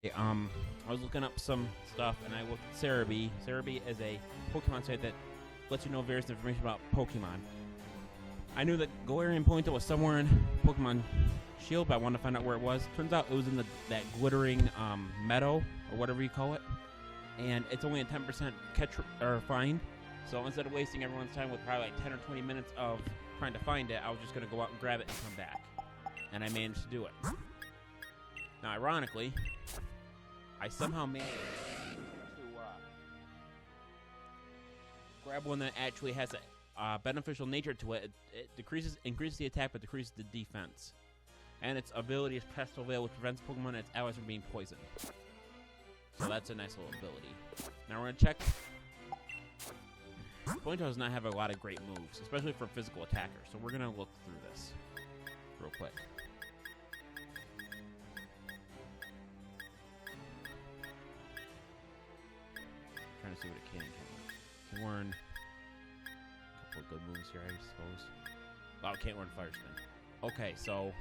Hey, I was looking up some stuff and I looked at Cerebi. Cerebi is a Pokemon site that lets you know various information about Pokemon. I knew that Galarian Pointer was somewhere in Pokemon Shield, but I wanted to find out where it was. Turns out it was in that glittering meadow, or whatever you call it. And it's only a 10% catch or find. So instead of wasting everyone's time with probably like 10 or 20 minutes of trying to find it, I was just going to go out and grab it and come back. And I managed to do it. Now, ironically, I somehow managed to grab one that actually has a beneficial nature to it. It increases the attack, but decreases the defense. And its ability is Pesto Veil, which prevents Pokemon and its allies from being poisoned. So that's a nice little ability. Now we're going to check. Pointer does not have a lot of great moves, especially for physical attackers. So we're going to look through this real quick. Trying to see what it can learn a couple of good moves here, I suppose. Oh, it can't learn Fire Spin. Okay, so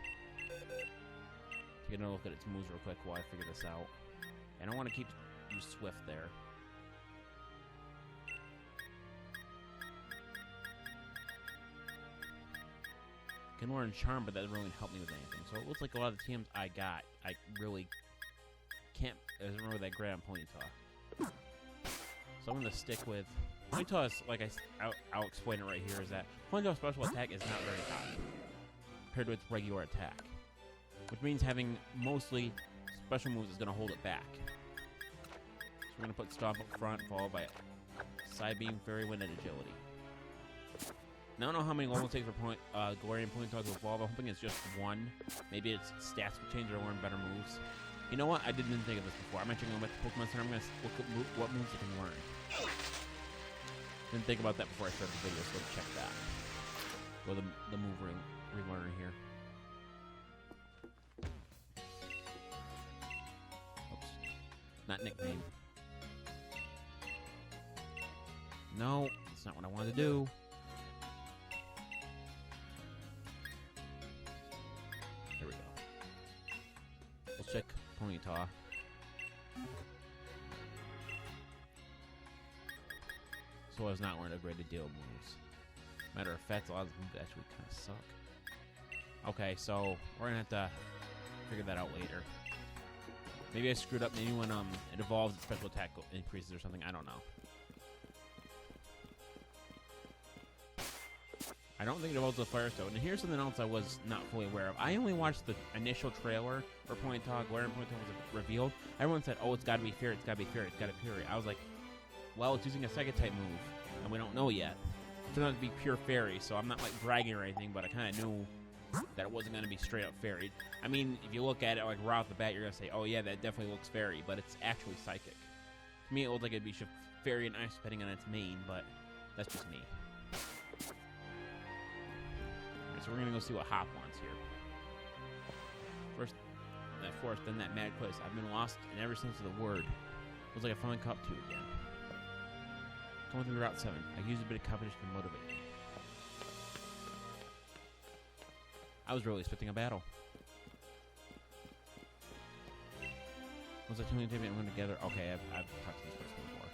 taking a look at its moves real quick while I figure this out. And I want to keep you Swift there. Can learn Charm, but that doesn't really help me with anything. So it looks like a lot of the TMs I got, I really can't. It isn't really that great on Ponyta. So I'm going to stick with Ponyta. Is, like I'll explain it right here. Is that Ponyta's special attack is not very high compared to its regular attack, which means having mostly special moves is going to hold it back. So we're going to put Stomp up front, followed by Side Beam, Fairy Wind, and Agility. Now I don't know how many levels it takes for Galarian Ponyta to evolve. I'm hoping it's just one. Maybe its stats will change or learn better moves. You know what? I didn't think of this before. I'm actually going back to Pokemon Center. I'm going to look at what moves it can learn. Didn't think about that before I started the video, so let's check that. Go to the move relearner here. Oops. Not nickname. No, that's not what I wanted to do. There we go. Let's check Ponyta. So I was not learning a great deal of moves. Matter of fact, a lot of the moves actually kind of suck. Okay, so we're gonna have to figure that out later. Maybe I screwed up. Maybe when it evolves, its special attack increases or something. I don't know. I don't think it evolves with Firestone. And here's something else I was not fully aware of. I only watched the initial trailer for Ponyta. Galarian Ponyta was revealed. Everyone said, "Oh, it's got to be Fairy. It's got to be Fairy. It's got to be Fairy." I was like, well, it's using a Psychic type move, and we don't know yet. It turned out to be pure Fairy, so I'm not like bragging or anything, but I kind of knew that it wasn't going to be straight up Fairy. I mean, if you look at it like right off the bat, you're going to say, "Oh yeah, that definitely looks Fairy," but it's actually Psychic. To me, it looks like it'd be Fairy and Ice depending on its main, but that's just me. Okay, so we're going to go see what Hop wants here. First, that forest, then that mad place. I've been lost in ever since the word. Feels like I finally caught up to you again. Coming through Route 7. I used a bit of competition to motivate me. I was really expecting a battle. Was I telling you to run together? Okay, I've talked to this person before.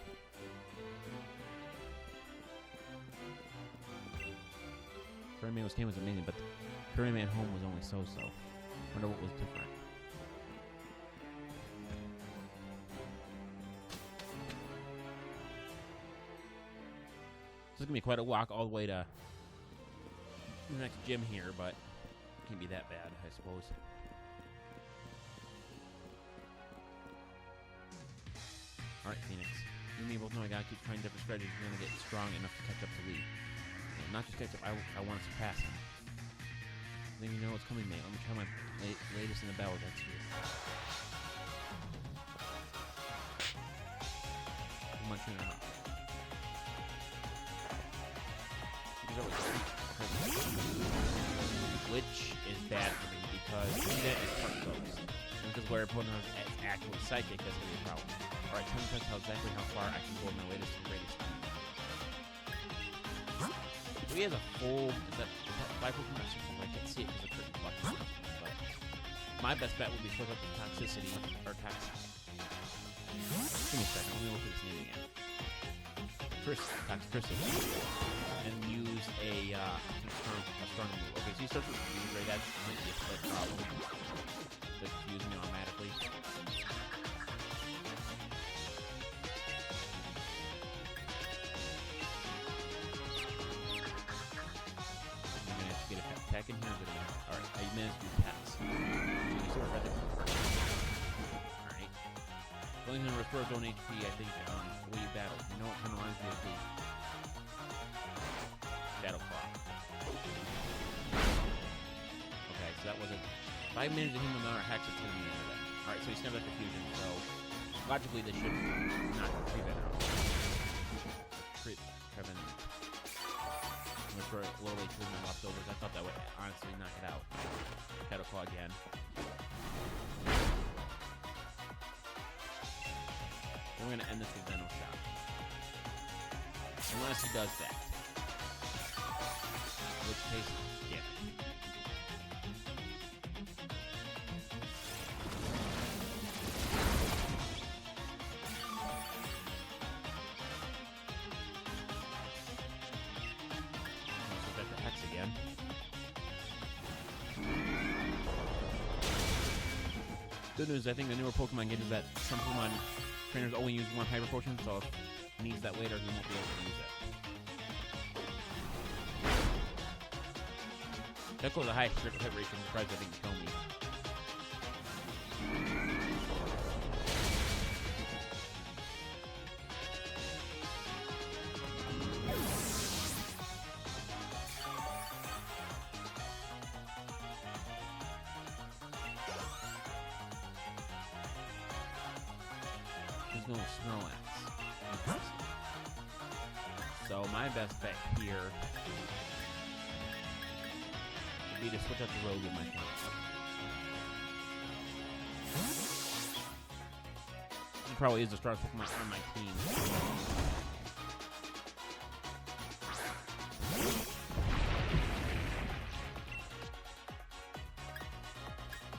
Fairyman was amazing, but the Fairyman home was only so-so. Wonder what was different. This is going to be quite a walk all the way to the next gym here, but it can't be that bad, I suppose. Alright, Phoenix. You and me both know I gotta keep trying different strategies if we're gonna get strong enough to catch up to Lee. No, not just catch up, I want to surpass him. I think you know what's coming, mate. Let me try my latest in the battle against you. I'm not sure enough. Which is bad for me because that is part ghost. And because where opponent is actually psychic, that's gonna be a problem. Alright, tell me exactly how far I can go in my latest and greatest. So he has a full. Is that 5 Pokemon or something? I can't see it because it's pretty flush. But my best bet would be switch up the toxicity, or give me a second, let me look at this name again. Toxicity. And use a strong move. Okay, so he starts with fuse, right? That might be a split problem. Does fuse me automatically. I'm gonna have to get a attack in here. Alright, I managed to do pass. Alright. Going to restore his own HP, I think, the way you battle. You know what kind of reminds me of the Battle Claw. Okay, so that wasn't. If I manage to hit him with another hex, it's going to be the end of it. Alright, so he snapped up the fusion, so logically this should not treat that out. Treat Kevin. I'm going to throw a little HP with my leftovers. I thought that would honestly knock it out. Battle Claw again. We're going to end this with Venom Shot. Unless he does that. In which case, yeah. So that's the Hex again. Good news, I think the newer Pokemon games that some Pokemon trainers only use one Hyper Potion, so if he needs that later, he won't be able to use it. That goes the highest critical hit rate can surprise I think kill me. He's going with Snorlax. So my best bet here would be to switch out the rogue with my team. He probably is the strongest Pokemon on my team.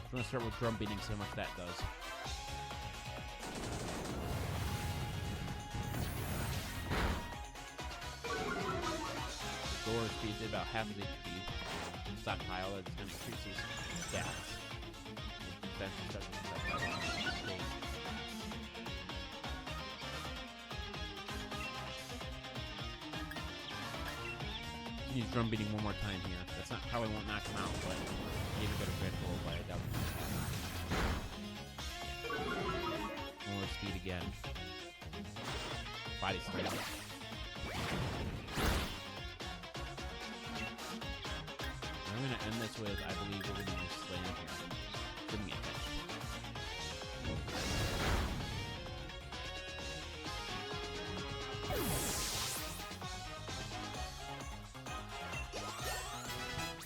I'm going to start with drum beating, see how much that does. Door speed did about half of the HP. Stockpile, it's going to increase his stats. Use drum beating one more time here. That's not how I won't knock him out, but maybe a better critical by a double. More speed again. Body speed. I'm going to end this with, I believe we're going to use Slam here. Couldn't get hit.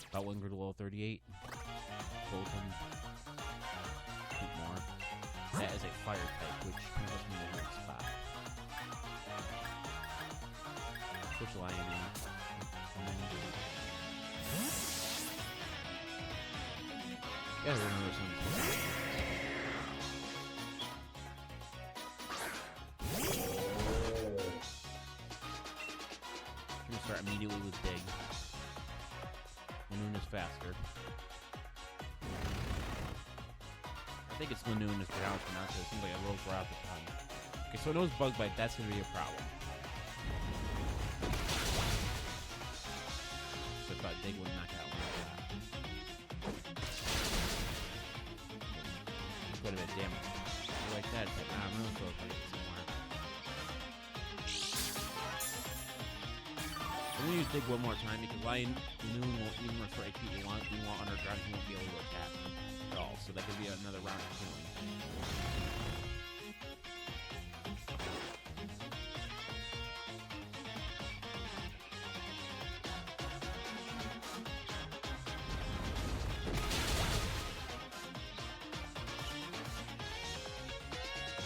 About one grew to level 38. Golden. Keep more. That is a fire type, which puts me in the right spot. Switch Lion in. Yeah, remember some. I'm gonna start immediately with Dig. Manoon is faster. I think it's Manoon is pronounced now, so it seems like I rolled for out the time. Okay, so I know it's Bug Bite, that's gonna be a problem. So I thought Dig would knock out one of that. Quite a bit of damage. Like that, it's like, I'm really close to it somewhere. I'm gonna use Dig one more time because Lion Moon won't even restore HP you want underground, he won't be able to attack at all. So that could be another round of healing.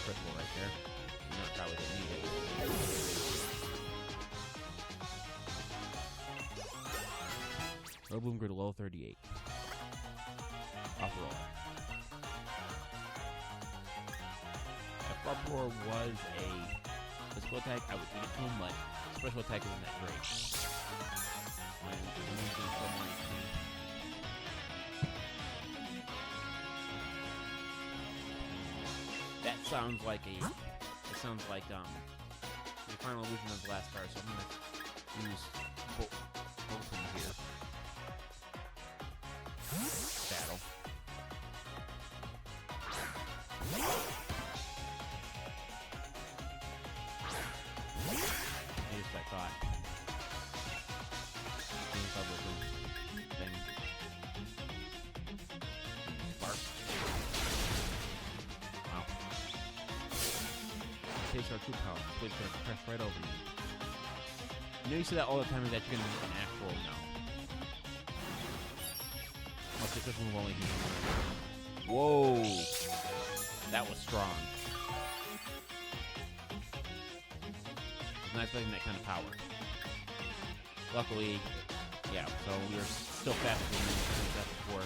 Critical right there. Not probably didn't need it. Roboom grew to level 38. Off roll. If Uproar was a physical attack, I would eat it to him, but special attack isn't that great. That sounds like the final illusion of the last card, so I'm gonna use Bolton here. Battle. Just I thought. Thing. Spark. Wow. Taste our true power. It's gonna press right over you. You know you say that all the time, is that you're gonna make an actual no. Let's get this one rolling here. Whoa! That was strong. Not expecting that kind of power. Luckily, yeah, so we were still faster than that before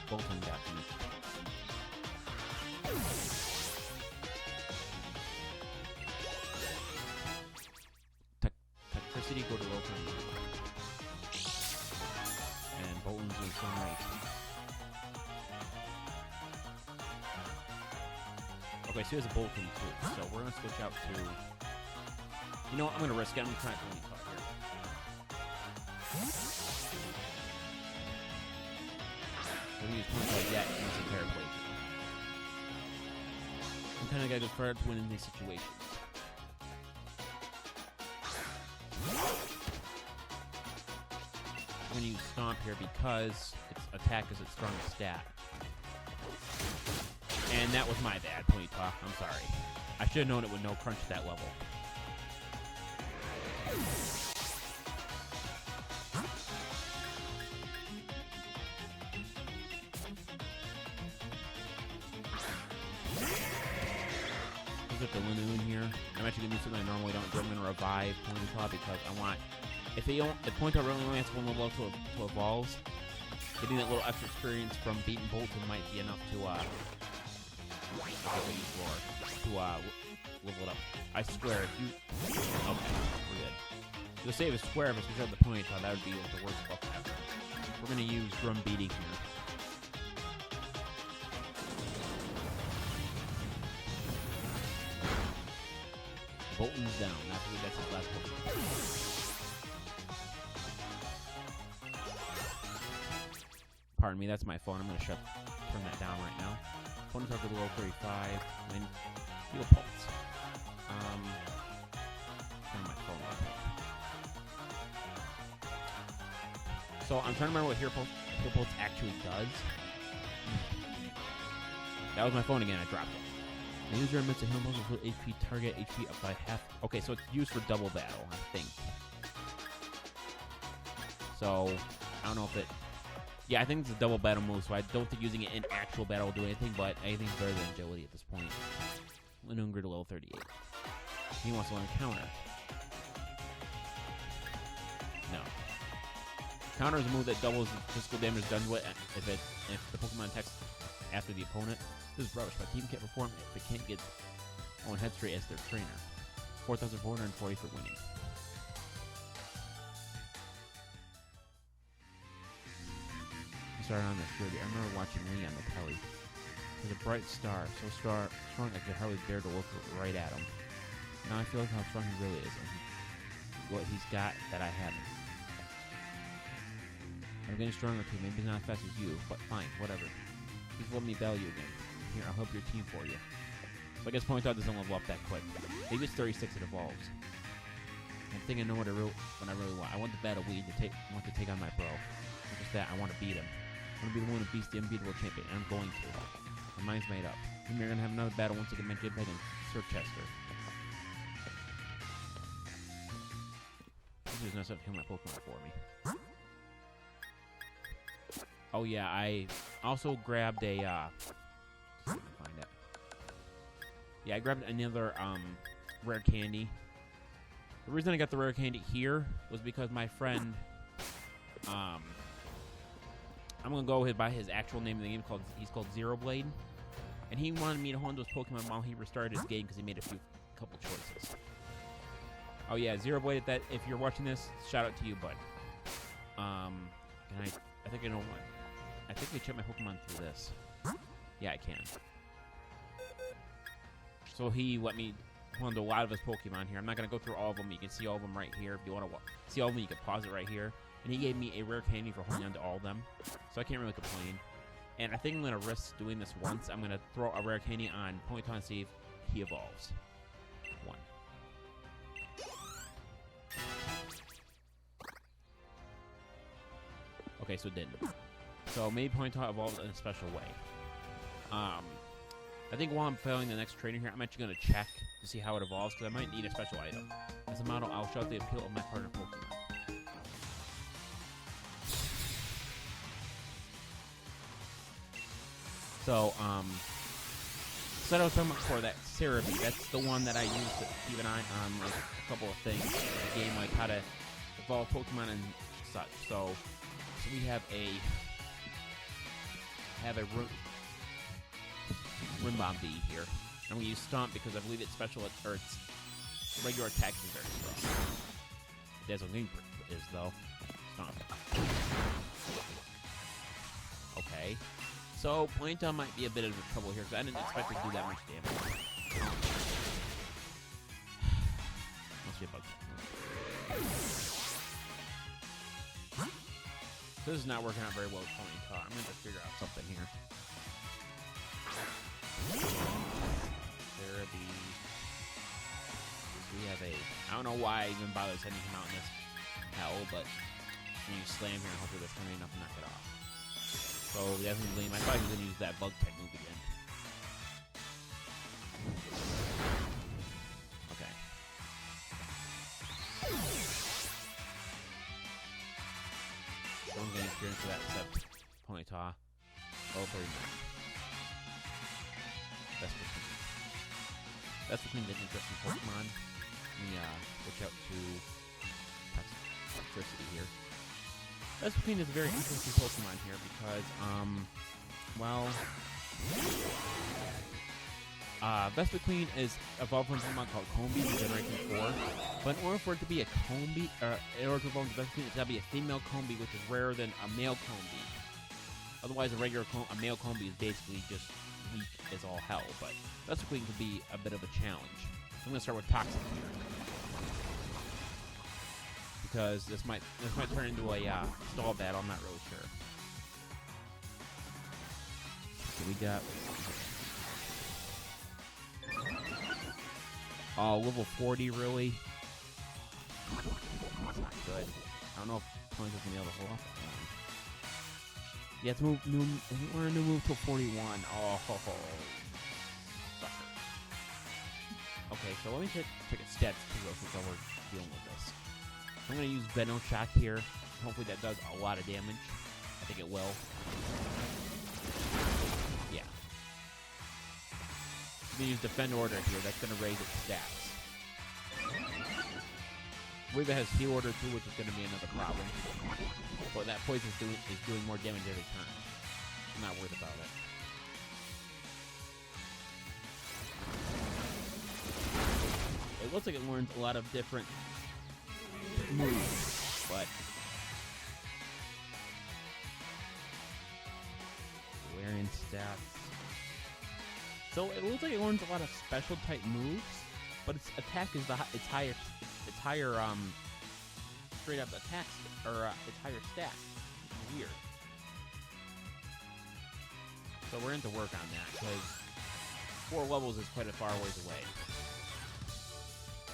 Bolton got to me. Toxicity, go to low time. And Bolton's in some rate. Okay, so he has a Bolton too. So we're going to switch out to... You know what? I'm going to risk it. I'm going to try to only talk here. We're going to use points like that in this entire playthrough. I'm kind of got to go further to win in these situations. I'm going to use Stomp here because its attack is its strongest stat. And that was my bad, Ponyta. I'm sorry. I should have known it would no crunch at that level. With the Linoon here, I'm actually going to do something I normally don't do. I'm going to revive Ponyta because I want... If Ponyta really only has one level up to evolve, getting that little extra experience from beating Bolton might be enough to level it up. I swear, if you... Okay, we're good. You'll save a square if it's because of the Ponyta. That would be the worst buff ever. We're going to use Drum Beating here. Bolton's down. That's his last Pokemon. Pardon me, that's my phone. I'm going to turn that down right now. Opponent's up to the low 35. Win. Heal Pulse. Turn my phone off. So I'm trying to remember what Heal Pulse actually does. That was my phone again. I dropped it. The user emits a heal pulse with HP target HP up by half. Okay, so it's used for double battle, I think. So I don't know if it. Yeah, I think it's a double battle move, so I don't think using it in actual battle will do anything, but anything's better than agility at this point. Linoon to level 38. He wants to learn counter. No. Counter is a move that doubles the physical damage done with if the Pokemon attacks after the opponent. This is rubbish. My team can't perform if it can't get on head straight as their trainer. 4,440 for winning. Started on this derby. I remember watching Lee on the telly. With a bright star, so strong I could hardly dare to look right at him. Now I feel like how strong he really is, and what he's got that I haven't. I'm getting stronger too. Maybe not as fast as you, but fine, whatever. Please let me battle you again. Here, I'll help your team for you. So I guess Ponyta doesn't level up that quick. Maybe it's 36 it evolves. I think I know what I really want. I want the battle weed to take on my bro. Not just that, I want to beat him. I want to be the one who beats the unbeatable champion, and I'm going to. My mind's made up. We're going to have another battle once I get my Jib Head and Sir Chester. This is nice to kill my Pokemon for me. Oh yeah, I also grabbed a, find it. Yeah, I grabbed another, rare candy. The reason I got the rare candy here was because my friend, I'm gonna go by his actual name in the game. He's called Zero Blade, and he wanted me to hold those Pokemon while he restarted his game because he made couple choices. Oh yeah, Zero Blade. If you're watching this, shout out to you, bud. And I think I know what. I think I check my Pokemon through this. Yeah, I can. So he let me hold a lot of his Pokemon here. I'm not gonna go through all of them. You can see all of them right here. If you want to see all of them, you can pause it right here. And he gave me a rare candy for holding on to all of them, so I can't really complain. And I think I'm gonna risk doing this once. I'm gonna throw a rare candy on Ponyta and see if he evolves. 1. Okay, so it didn't. So maybe Ponyta evolved in a special way. I think while I'm failing the next trainer here, I'm actually going to check to see how it evolves, because I might need a special item. As a model, I'll show the appeal of my partner Pokemon. So, I was talking about before, that Cerebi, that's the one that I use to keep an eye on, like, a couple of things in the game, like how to evolve Pokemon and such. So we have a Rimbomb V here. I'm going to use Stomp because I believe its special, or its regular attack is very strong. Dazzle Gleam is, though. Stomp. Okay. So, Ponyta might be a bit of trouble here, because I didn't expect it to do that much damage. Must be a bug. So this is not working out very well with Ponyta. I'm going to figure out something here. Cerebi. We have a... I don't know why I even bother sending him out in this hell, but when you slam here, hopefully that's going to be enough to knock it off. So definitely, I thought he was going to use that bug type move again. Okay. No one's going to experience that except Ponyta. Oh, 39. That's between the interesting Pokemon. Let me switch out to Toxtricity here. Vespiquen is a very interesting Pokemon here because, Vespiquen is evolved from a Pokemon called Combi in Generation 4. But in order for it to be a Combi, in order to evolve into Vespiquen, it's got to be a female Combi, which is rarer than a male Combi. Otherwise, a male Combi is basically just weak as all hell. But Vespiquen could be a bit of a challenge. I'm going to start with Toxic here. Because this might turn into a stall battle. I'm not really sure. So we got level 40 really. That's not good. I don't know if Ponyta's gonna be able to hold off that long. Yeah, it's we're gonna move to 41. Oh, sucker. Okay, so let me check its stats too, since we're dealing with this. I'm going to use Venom Shock here. Hopefully that does a lot of damage. I think it will. Yeah. I'm going to use Defend Order here. That's going to raise its stats. Weaver has Heal Order too, which is going to be another problem. But that poison is doing more damage every turn. I'm not worried about it. It looks like it learns a lot of different moves, but wearing stats. So it looks like it learns a lot of special type moves, but its attack is its higher straight up attack its higher stat. It's weird. So we're going to work on that because 4 levels is quite a far ways away.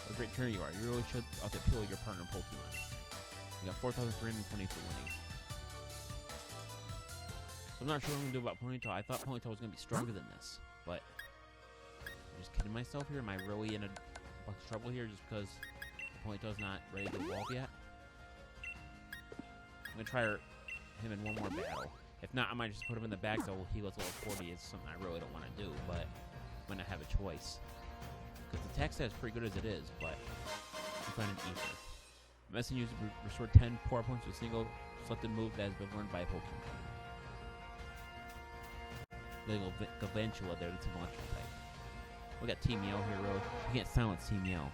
What a great trainer you are. You really should appeal your partner Pokemon. You got 4,320 for winning. So I'm not sure what I'm going to do about Ponyta. I thought Ponyta was going to be stronger than this, but I'm just kidding myself here. Am I really in a bunch of trouble here just because Ponyta's not ready to evolve yet? I'm going to try him in one more battle. If not, I might just put him in the back so he goes level 40. It's something I really don't want to do, but I'm going to have a choice. Because the attack stat is pretty good as it is, but I'm finding ether. Medicine used to restore 10 power points to a single selected move that has been learned by a Pokemon. little Galvantula there. That's an electric type. We got Team Yell here, really. You can't silence Team Yell.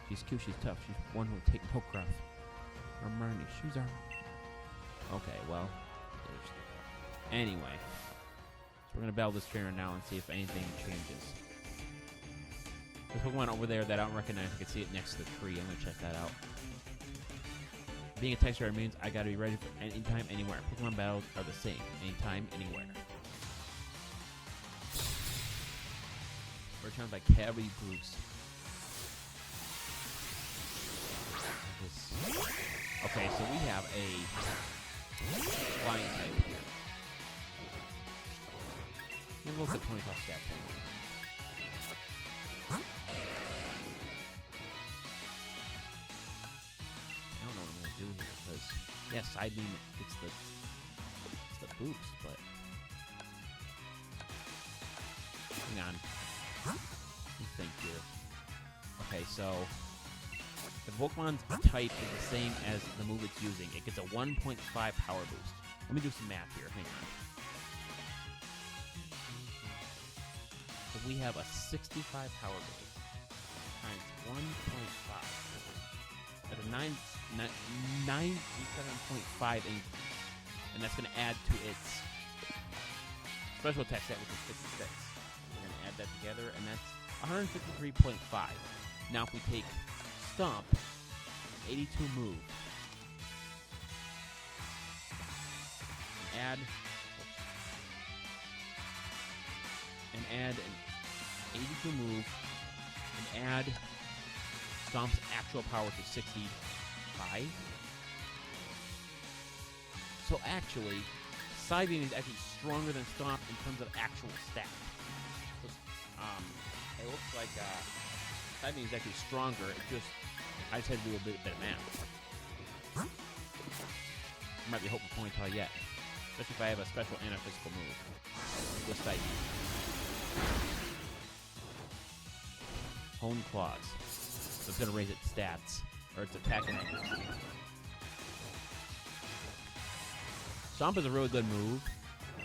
She's cute, she's tough. She's one who will take no gruff. Hermione, she's our... Okay, well. Anyway. So we're going to battle this trainer now and see if anything changes. There's Pokemon over there that I don't recognize. I can see it next to the tree. I'm going to check that out. Being a Texter means I got to be ready for anytime, anywhere. Pokemon battles are the same. Anytime, anywhere. We're challenged by Cavity Bruce. Okay, so we have a flying type here. We'll look at 20 plus stats. I don't know what I'm going to do here, because, yeah, Side Beam gets the boost, but... Hang on. Let me think here. Okay, so... The Pokemon's type is the same as the move it's using. It gets a 1.5 power boost. Let me do some math here. Hang on. So we have a 65 power boost times 1.5. That's a 97.5 increase. And that's going to add to its special attack stat, which is 56. We're going to add that together, and that's 153.5. Now if we take Stomp, 82 move, and add an 82 move, and add Stomp's actual power to 65. So actually, Psybeam is actually stronger than Stomp in terms of actual stats. So, it looks like Psybeam is actually stronger. I just had to do a bit of math. I might be hoping for Ponyta yet, especially if I have a special and a physical move with Psybeam. Hone Claws. So it's going to raise its stats, or its attack and accuracy. Stomp is a really good move,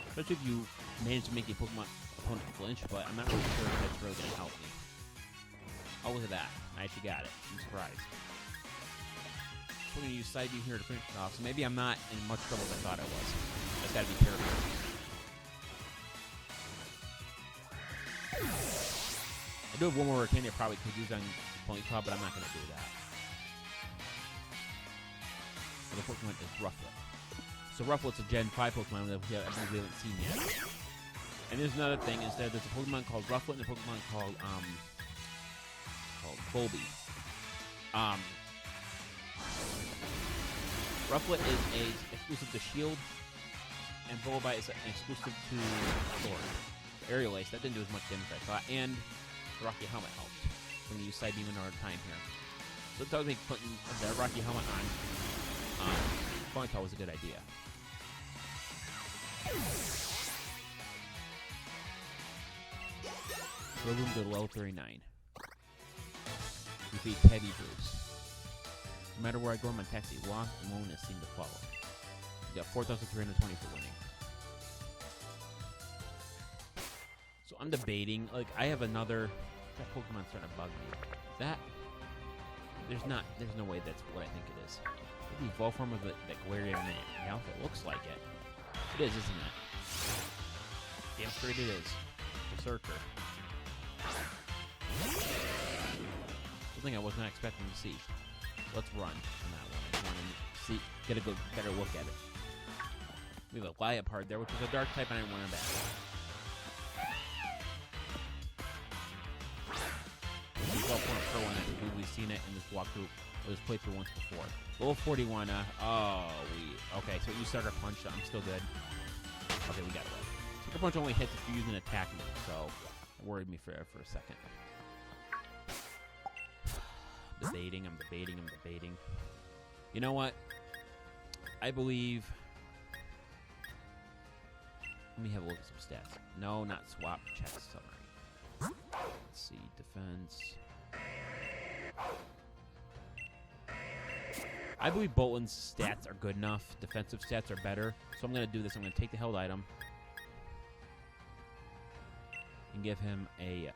especially if you manage to make your opponent flinch, but I'm not really sure if that's really going to help me. Oh, look at that. I actually got it. I'm surprised. So we're going to use Side View here to finish it off, so maybe I'm not in much trouble as I thought I was. Just got to be careful. I do have one more routine I probably could use on Ponyta, but I'm not going to do that. So the Pokemon is Rufflet. So Rufflet's a Gen 5 Pokemon that we haven't seen yet. And there's another thing, is that there's a Pokemon called Rufflet and a Pokemon called Volby. Rufflet is exclusive to Shield, and Volby is an exclusive to Sword. Aerial Ace, that didn't do as much damage as I thought, and the Rocky Helmet helped. We're going to use Side Beam in our time here. So I think putting the Rocky Helmet on Ponyta was a good idea. Rillaboom to level 39. Defeat Teddy Bruce. No matter where I go in my taxi, Lost and Loneliness seem to follow. You got 4,320 for winning. So I'm debating, like, I have another... That Pokemon's starting to bug me. There's no way that's what I think it is. The evolve form of the Galarian Meowth, it looks like it. It is, isn't it? Damn straight it is. Berserker. Something I was not expecting to see. Let's run on that one. I want to see, get a good, better look at it. We have a Liepard there, which is a dark type, and I didn't want to battle. We've seen it in this walkthrough, or this playthrough once before. Level 41, okay, so you Sucker Punch, I'm still good. Okay, we got it. Sucker Punch only hits if you use an attack move, so it worried me for a second. I'm debating. You know what? I believe... Let me have a look at some stats. No, not swap, check summary. Let's see, defense... I believe Bolton's stats are good enough. Defensive stats are better. So I'm going to do this. I'm going to take the held item. and give him a...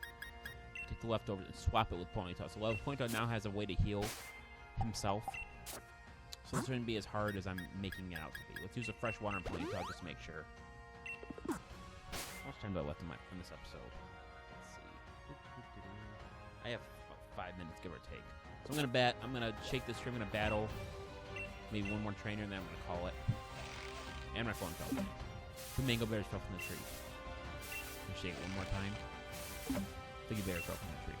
Take the leftovers and swap it with Ponyta. So Ponyta now has a way to heal himself. So this shouldn't be as hard as I'm making it out to be. Let's use a fresh water on Ponyta just to make sure. How much time do I left in this episode? Let's see. I have 5 minutes, give or take. So I'm gonna shake this tree. I'm gonna battle maybe one more trainer, and then I'm gonna call it. And my phone fell. 2 mango berries fell from the tree. I'm gonna shake it one more time. Figgy berry fell from the tree.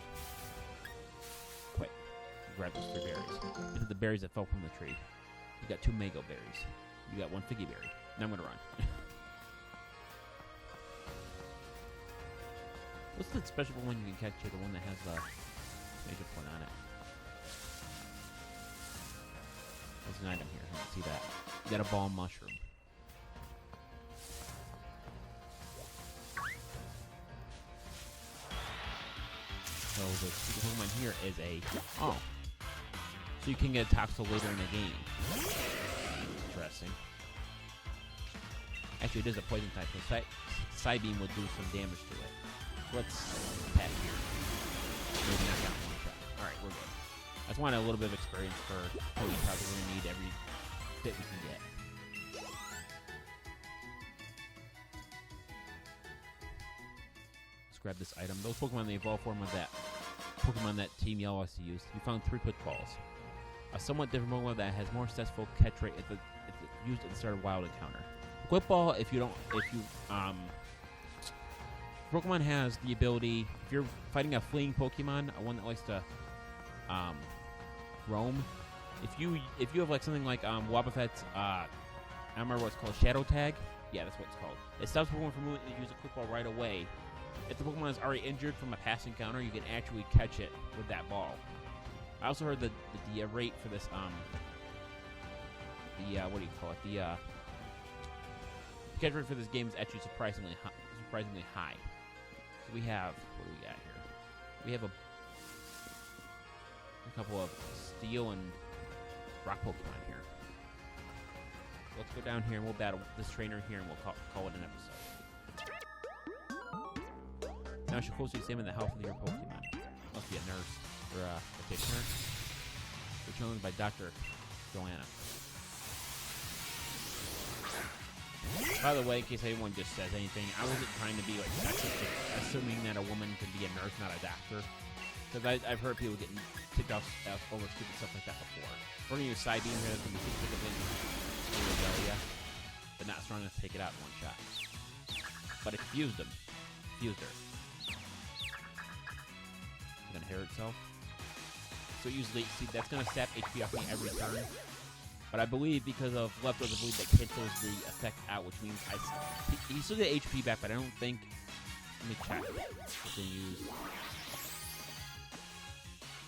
Quick, grab those 3 berries. These are the berries that fell from the tree. You got 2 mango berries. You got 1 figgy berry. Now I'm gonna run. What's the special one you can catch here? The one that has the major point on it. There's an item here. I can see that. You got a ball mushroom. So the Pokemon here is a... Oh. So you can get a Toxel later in the game. Interesting. Actually, it is a poison type, so Psybeam would do some damage to it. Let's pet here. Maybe knock out one shot. Alright, we're good. I just wanted a little bit of experience for Ponyta. We're going to need every bit we can get. Let's grab this item. Those Pokemon, the evolved form of that Pokemon that Team Yellow has to use. You found 3 quick balls. A somewhat different Pokemon that has more successful catch rate if used at the start of Wild Encounter. Quick Ball, Pokemon has the ability, if you're fighting a fleeing Pokemon, one that likes to roam, if you have like something like Wobbuffet's, I don't remember what it's called, Shadow Tag? Yeah, that's what it's called. It stops Pokemon from moving and use a Quick Ball right away. If the Pokemon is already injured from a past encounter, you can actually catch it with that ball. I also heard the rate for this, what do you call it? The catch rate for this game is actually surprisingly high. So we have, what do we got here? We have a couple of steel and rock Pokemon here. Let's go down here and we'll battle this trainer here and we'll call it an episode. Now I should closely examine the health of your Pokemon. Must be a nurse or a practitioner. We're chosen by Dr. Joanna. By the way, in case anyone just says anything, I wasn't trying to be like sexist, assuming that a woman can be a nurse, not a doctor. Because I've heard people getting ticked off over stupid stuff like that before. We're going to use Psybeam here that's going to be sick of Roselia, but not strong enough to take it out in one shot. But it fused him. Fused her. It's going to hair itself. So usually, see, that's going to sap HP off me every turn. But I believe because of leftovers, I believe that cancels the effect out, which means he still get HP back, but I don't think. Let me check. What they use.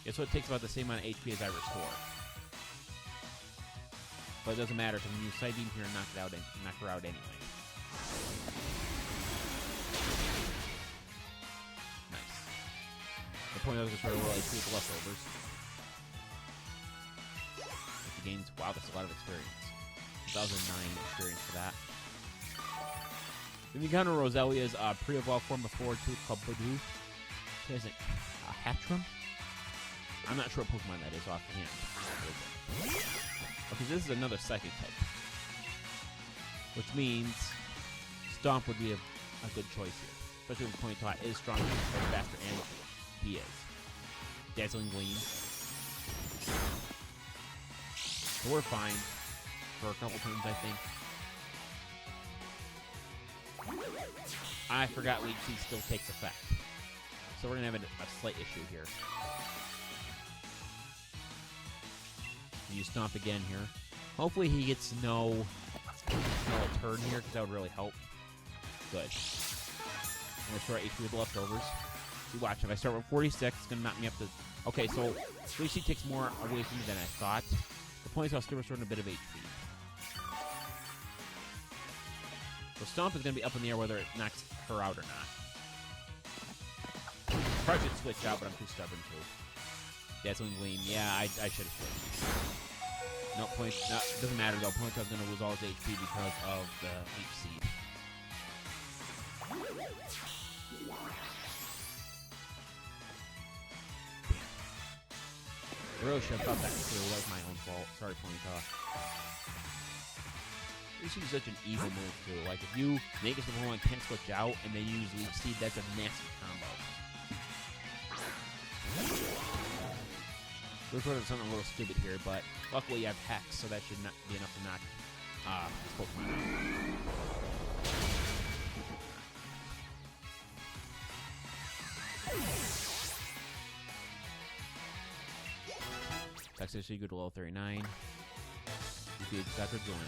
Yeah, so it takes about the same amount of HP as I restore. But it doesn't matter because I'm going to use Psybeam here and knock her out anyway. Nice. The point I was going to try to roll HP with the leftovers. Gains, wow, that's a lot of experience. 2009 experience for that. Then you encounter Roselia's pre-evolved form before too, called Badoo. Is it Hatchram? I'm not sure what Pokemon that is offhand. Okay, this is another psychic type. Which means Stomp would be a good choice here. Especially when Ponyta is stronger and faster, and he is. Dazzling Gleam. So we're fine for a couple turns, I think. I forgot Leech Seed still takes effect. So we're going to have a slight issue here. Use Stomp again here. Hopefully he gets no turn here, because that would really help. Good. I'm going to start HP with leftovers. See, watch, if I start with 46, it's going to knock me up to... Okay, so Leech Seed takes more away from me than I thought. The point is I'll still restore a bit of HP. So Stomp is going to be up in the air whether it knocks her out or not. Probably should switch out, but I'm too stubborn to. Dazzling Gleam. Yeah, I should have switched. No, doesn't matter though. Ponyta's going to lose all his HP because of the Leech Seed. I really should have thought that through. That was my own fault. Sorry, Ponyta. This is such an evil move, too. Like, if you make it so Pokemon can't switch out and they use Leaf Seed, that's a nasty combo. We're sort of something a little stupid here, but luckily you have Hex, so that should not be enough to knock this Pokemon out. Toxicity, go to level 39. Defeat Dr. Julian.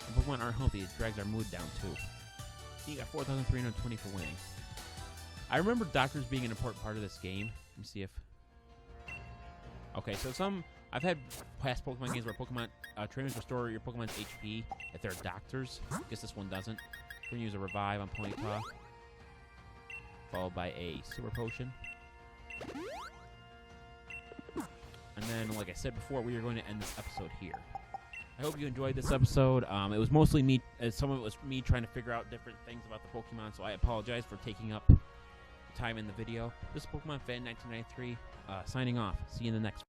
When Pokemon aren't healthy, it drags our mood down too. You got 4,320 for winning. I remember doctors being an important part of this game. Let me see if... Okay, so I've had past Pokemon games where Pokemon trainers restore your Pokemon's HP if they're doctors. I guess this one doesn't. We're going to use a Revive on Ponyta, followed by a Super Potion. And then, like I said before, we are going to end this episode here. I hope you enjoyed this episode. It was mostly me. Some of it was me trying to figure out different things about the Pokemon, so I apologize for taking up time in the video. This is Pokemon Fan 1993, signing off. See you in the next one.